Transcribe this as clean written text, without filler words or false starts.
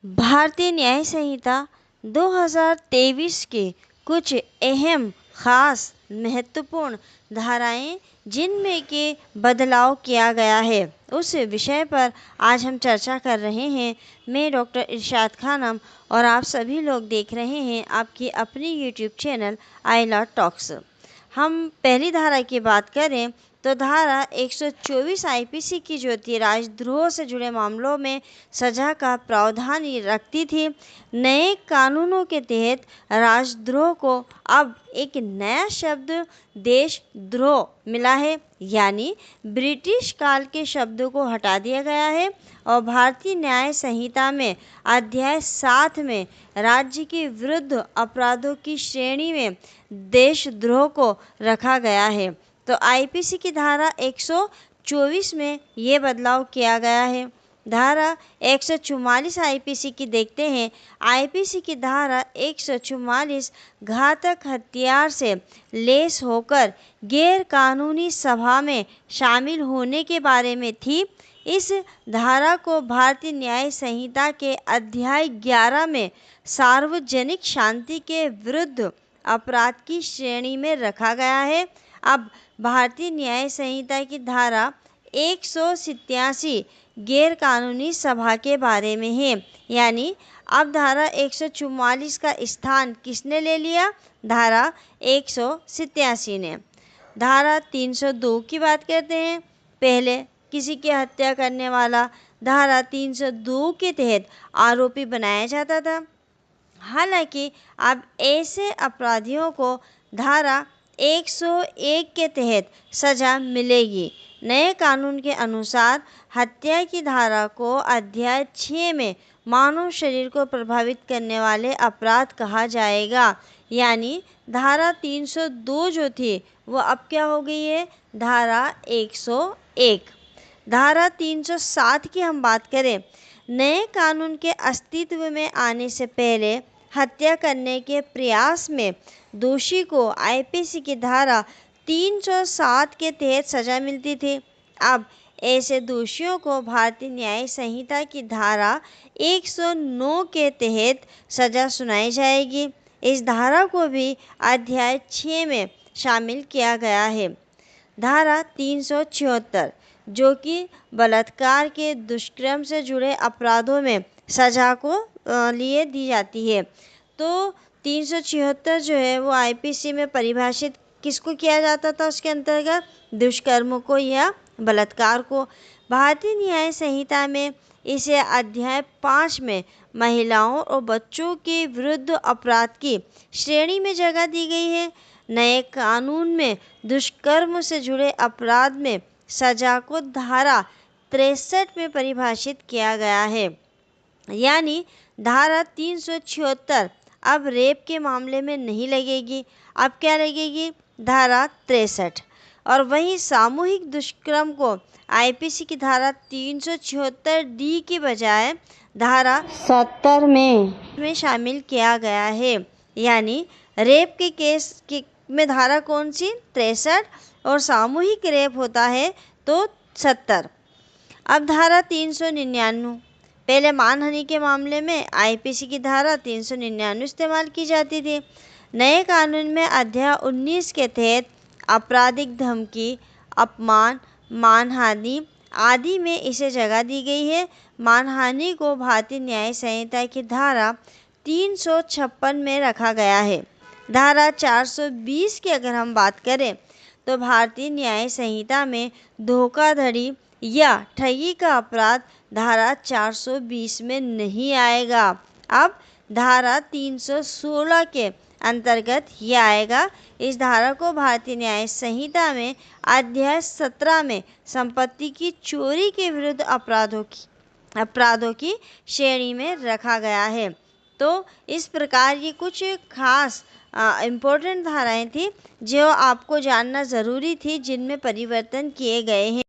भारतीय न्याय संहिता 2023 के कुछ अहम, खास, महत्वपूर्ण धाराएं जिनमें के बदलाव किया गया है, उस विषय पर आज हम चर्चा कर रहे हैं। मैं डॉक्टर इरशाद खानम और आप सभी लोग देख रहे हैं आपकी अपनी YouTube channel I love talks. हम पहली धारा की बात करें तो धारा 124 आईपीसी की जो थी राजद्रोह से जुड़े मामलों में सजा का प्रावधान रखती थी। नए कानूनों के तहत राजद्रोह को अब एक नया शब्द देशद्रोह मिला है, यानी ब्रिटिश काल के शब्दों को हटा दिया गया है और भारतीय न्याय संहिता में अध्याय 7 में राज्य के विरुद्ध अपराधों की श्रेणी में देशद्रोह को रखा गया है। तो आईपीसी की धारा 124 में ये बदलाव किया गया है। धारा 144 आईपीसी की देखते हैं। आईपीसी की धारा 144 घातक हथियार से लैस होकर गैर कानूनी सभा में शामिल होने के बारे में थी। इस धारा को भारतीय न्याय संहिता के अध्याय 11 में सार्वजनिक शांति के विरुद्ध अपराध की श्रेणी में रखा गया है। अब भारतीय न्याय संहिता की धारा 187 गैर कानूनी सभा के बारे में है, यानी अब धारा 144 का स्थान किसने ले लिया? धारा 187 ने। धारा 302 की बात करते हैं। पहले किसी की हत्या करने वाला धारा 302 के तहत आरोपी बनाया जाता था। हालांकि अब ऐसे अपराधियों को धारा 101 के तहत सजा मिलेगी। नए कानून के अनुसार हत्या की धारा को अध्याय 6 में मानव शरीर को प्रभावित करने वाले अपराध कहा जाएगा, यानी धारा 302 जो थी वो अब क्या हो गई है? धारा 101। धारा 307 की हम बात करें। नए कानून के अस्तित्व में आने से पहले हत्या करने के प्रयास में दोषी को आईपीसी की धारा 307 के तहत सजा मिलती थी। अब ऐसे दोषियों को भारतीय न्याय संहिता की धारा 109 के तहत सजा सुनाई जाएगी। इस धारा को भी अध्याय 6 में शामिल किया गया है। धारा 376 जो कि बलात्कार के दुष्कर्म से जुड़े अपराधों में सजा को लिए दी जाती है। तो 376 जो है वो आईपीसी में परिभाषित किसको किया जाता था? उसके अंतर्गत दुष्कर्म को या बलात्कार को। भारतीय न्याय संहिता में इसे अध्याय 5 में महिलाओं और बच्चों के विरुद्ध अपराध की श्रेणी में जगह दी गई है। नए कानून में दुष्कर्म से जुड़े अपराध में सजा को धारा 63 में परिभाषित किया गया है, यानी धारा 376 अब रेप के मामले में नहीं लगेगी। अब क्या लगेगी? धारा 63। और वहीं सामूहिक दुष्कर्म को आईपीसी की धारा 376 डी की बजाय धारा 70 में शामिल किया गया है, यानी रेप के केस में धारा कौन सी? 63 और सामूहिक रेप होता है तो 70। अब धारा 399। पहले मानहानि के मामले में आईपीसी की धारा 399 इस्तेमाल की जाती थी। नए कानून में अध्याय 19 के तहत आपराधिक धमकी, अपमान, मानहानि आदि में इसे जगह दी गई है। मानहानि को भारतीय न्याय संहिता की धारा 356 में रखा गया है। धारा 420 की अगर हम बात करें तो भारतीय न्याय संहिता में धोखाधड़ी या ठगी का अपराध धारा 420 में नहीं आएगा। अब धारा 316 के अंतर्गत ये आएगा। इस धारा को भारतीय न्याय संहिता में अध्याय 17 में संपत्ति की चोरी के विरुद्ध अपराधों की श्रेणी में रखा गया है। तो इस प्रकार ये कुछ खास इम्पोर्टेंट धाराएं थी जो आपको जानना ज़रूरी थी, जिनमें परिवर्तन किए गए हैं।